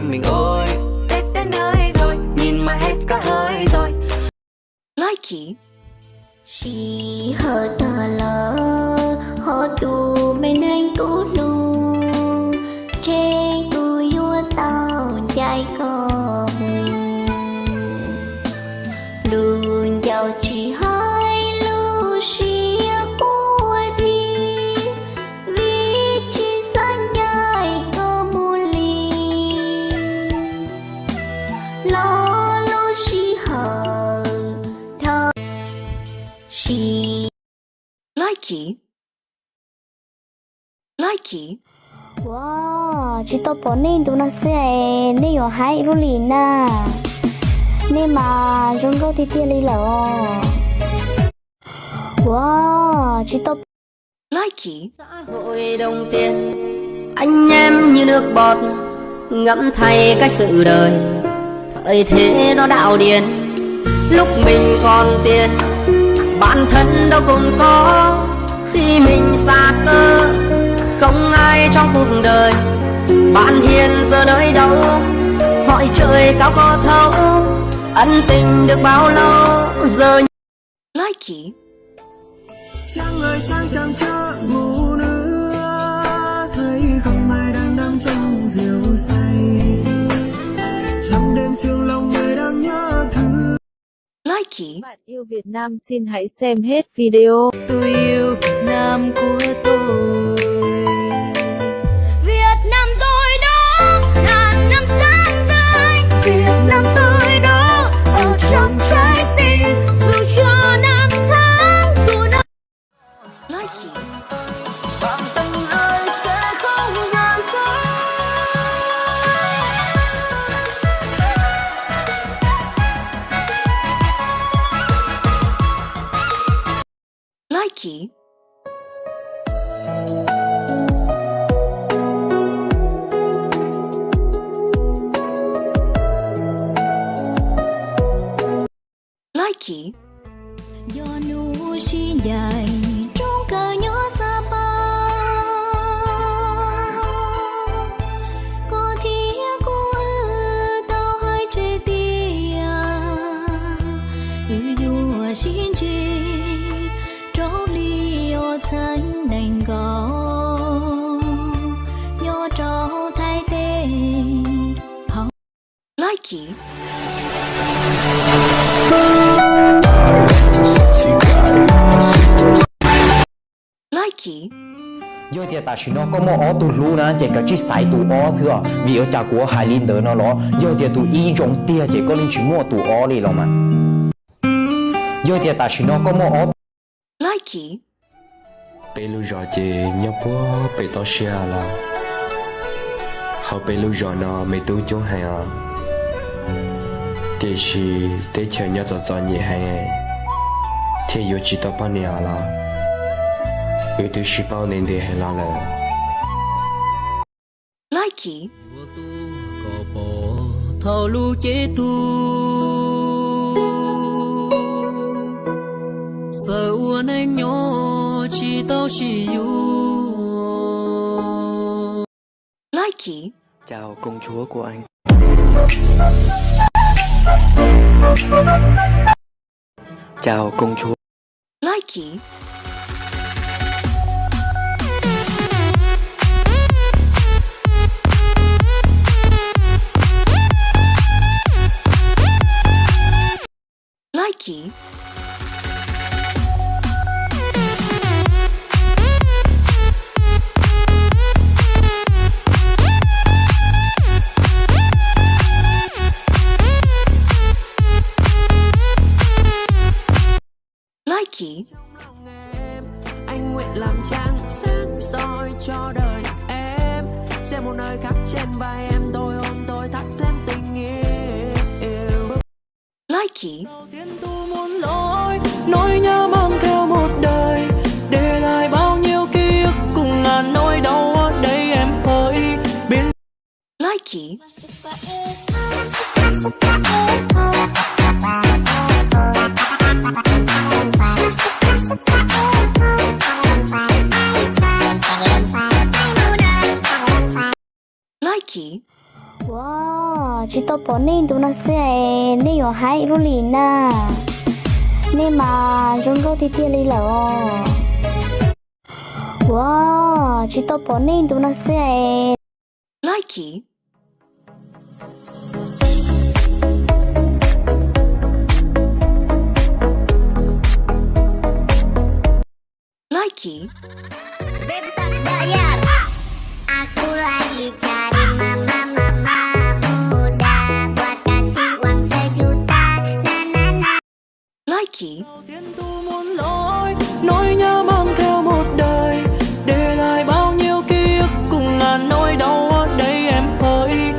mình ơi. Tết đến nơi rồi, nhìn mà hết cả hơi rồi. Likee. Chỉ hờ tờ lỡ họ tù bên anh cũ nụ chê tù vua tao dài có mù luôn giàu chỉ hai lưu xia bùa đi vì chỉ sáng dài có mù lì lo lưu xì hờ thơ xì Likee. Likee. Wow, chị tôi bỏ nên tụi nó sẽ nên ở hai rô lì nè nên mà chúng tôi thì tiền lý lỡ. Wow, chị tôi Likee. Xã hội đồng tiền anh em như nước bọt ngẫm thay cái sự đời thời thế nó đạo điên lúc mình còn tiền bản thân đâu còn có khi mình xa cơ không ai trong cuộc đời bạn hiền giờ nơi đâu hỏi trời cao có thấu ân tình được bao lâu giờ. Likee. Chẳng ơi sáng chẳng chớ ngủ nữa thấy không ai đang nằm trong rượu say trong đêm sương lòng người đang nhớ thương. Likee. Bạn yêu Việt Nam xin hãy xem hết video. Tôi yêu Việt Nam của tôi. Việt Nam tôi đó ngàn năm sáng tươi Việt Nam tôi đó ở trong trái tim dù cho năm tháng dù năm Likee. bạn tình ơi sẽ không rời xa. Likee. Likee. do núi xi dài trong cờ nhỏ xa ba có thiết cô tao hai chê tia dù xin chi trâu li ô thanh đành có nhỏ trâu thay tê Likee. Likee. giờ thì ta chỉ nó có một ó tụ lú nè chỉ có chỉ sai tụ ó xưa vì ở cha của hai linh đỡ nó lo giờ thì tụ y trong tia chỉ có linh chỉ mua tụ ó đi lo mà giờ thì ta chỉ nó có một ó Likee. bây lúc giờ chị nhớ bố bị tao xe là họ bây lúc giờ nó mới tu chung hay à thì chỉ để chờ nhớ cho nhẹ hay thì yêu chỉ tao bao nhiêu là yêu tôi chỉ bao nhiêu để hay là Likee. Có bỏ thâu lu chế tu giờ uốn anh nhỏ chỉ tao chỉ yêu. Likee. chào công chúa của anh. Chào công chúa. Likee. Likee. Likee. Anh nguyện làm trăng sáng soi cho đời em xem một nơi khác trên vai em tôi ôm tôi thắt thêm tình yêu. Likee. Đầu tiên tôi muốn nỗi nhớ mang theo một đời để lại bao nhiêu ký ức cùng ngàn nỗi đau ở đây em hỡi bên. Likee. Wow. chỉ tao bỏ nên tụi nó sẽ nên ở hai lúc liền nè nên mà chúng tôi thì tiền đi lỡ wow chỉ tao bỏ nên tụi nó sẽ likee, likee, Bebas bayar. Aku lagi cari mama muda buat kasih uang sejuta. Na na na. likee, Tiền tu muốn lối nỗi nhớ mang theo một đời để lại bao nhiêu ký ức cùng ngàn nỗi đau ở đây em ơi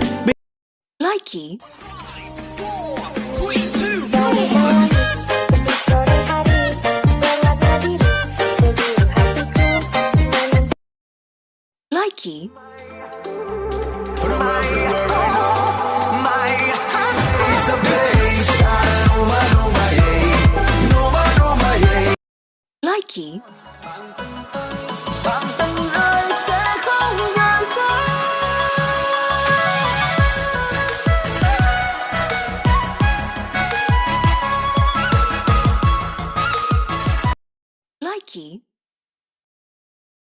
likee, likee,